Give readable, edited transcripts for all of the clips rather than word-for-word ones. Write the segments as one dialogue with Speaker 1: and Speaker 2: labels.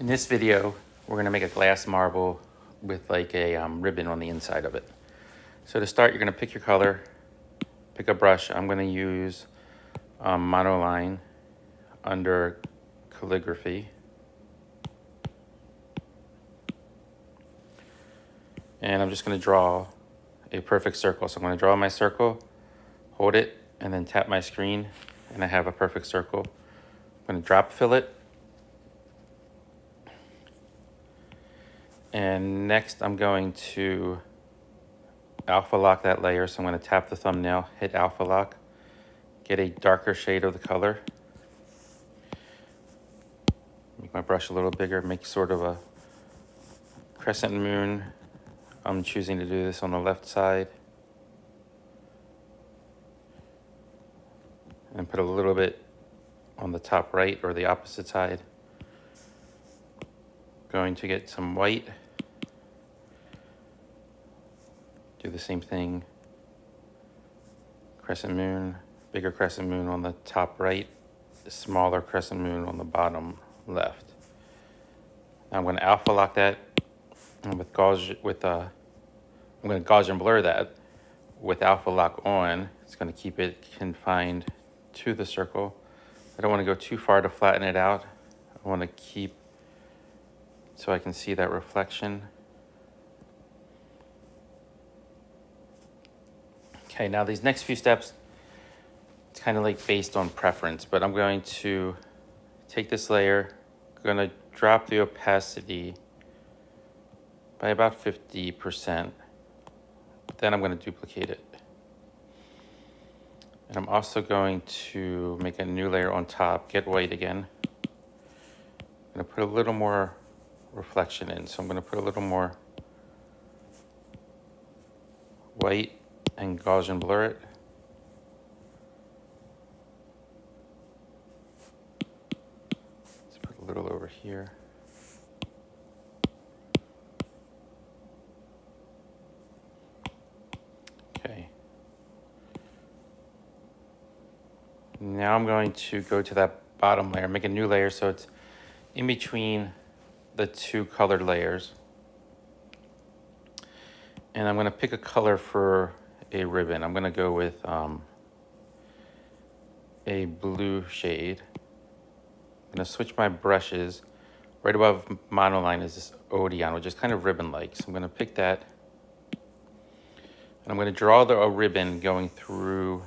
Speaker 1: In this video, we're gonna make a glass marble with like a ribbon on the inside of it. So to start, you're gonna pick your color, pick a brush. I'm gonna use monoline under calligraphy. And I'm just gonna draw a perfect circle. So I'm gonna draw my circle, hold it, and then tap my screen, and I have a perfect circle. I'm gonna drop fill it. And next I'm going to alpha lock that layer. So I'm going to tap the thumbnail, hit alpha lock, get a darker shade of the color. Make my brush a little bigger, make sort of a crescent moon. I'm choosing to do this on the left side. And put a little bit on the top right or the opposite side. Going to get some white. Do the same thing. Crescent moon, bigger crescent moon on the top right, smaller crescent moon on the bottom left. Now I'm going to alpha lock that and I'm going to Gaussian blur that with alpha lock on. It's going to keep it confined to the circle. I don't want to go too far to flatten it out. I want to keep so I can see that reflection. Okay, now these next few steps, it's kind of like based on preference, but I'm going to take this layer, going to drop the opacity by about 50%. Then I'm going to duplicate it. And I'm also going to make a new layer on top, get white again. I'm going to put a little more reflection in. So I'm going to put a little more white and Gaussian blur it. Let's put a little over here. Okay. Now I'm going to go to that bottom layer, make a new layer so it's in between the two colored layers. And I'm going to pick a color for a ribbon. I'm going to go with a blue shade. I'm going to switch my brushes. Right above monoline is this Odeon, which is kind of ribbon-like. So I'm going to pick that. And I'm going to draw a ribbon going through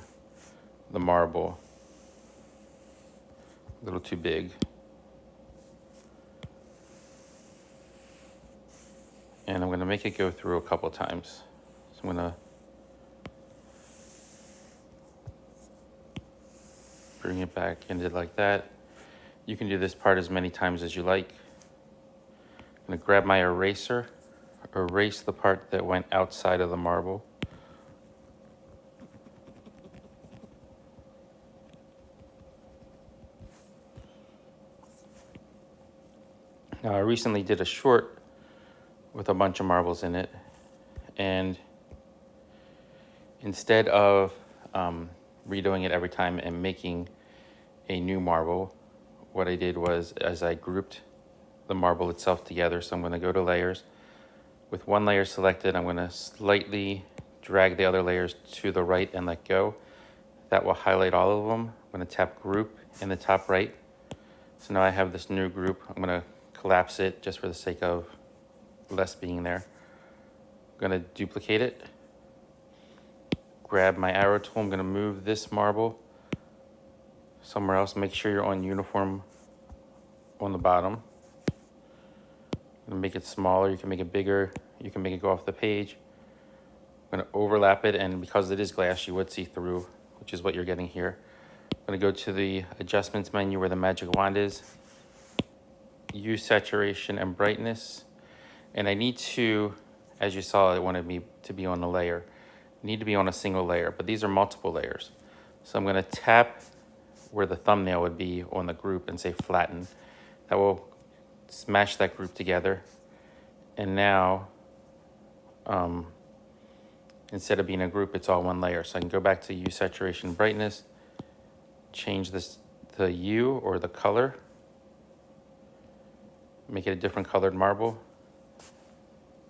Speaker 1: the marble. A little too big. And I'm going to make it go through a couple times. So I'm going to bring it back into like that. You can do this part as many times as you like. I'm going to grab my eraser, erase the part that went outside of the marble. Now I recently did a short with a bunch of marbles in it, and instead of redoing it every time and making a new marble, what I did was as I grouped the marble itself together. So I'm going to go to layers. With one layer selected, I'm going to slightly drag the other layers to the right and let go. That will highlight all of them. I'm going to tap group in the top right. So now I have this new group. I'm going to collapse it just for the sake of less being there. I'm going to duplicate it. Grab my arrow tool. I'm going to move this marble somewhere else. Make sure you're on uniform on the bottom. I'm going to make it smaller. You can make it bigger. You can make it go off the page. I'm going to overlap it, and because it is glass, you would see through, which is what you're getting here. I'm going to go to the adjustments menu where the magic wand is. Use saturation and brightness. And I need to, as you saw, I wanted me to be on the layer. I need to be on a single layer, but these are multiple layers. So I'm going to tap where the thumbnail would be on the group and say flatten. That will smash that group together. And now, instead of being a group, it's all one layer. So I can go back to use saturation brightness, change this the hue or the color, make it a different colored marble.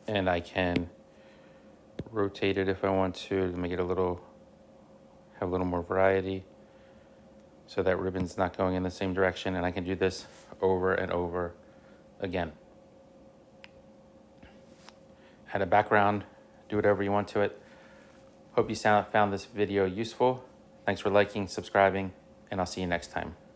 Speaker 1: And I can rotate it if I want to make it have a little more variety, so that ribbon's not going in the same direction, and I can do this over and over again. Add a background, do whatever you want to it. Hope you found this video useful. Thanks for liking, subscribing, and I'll see you next time.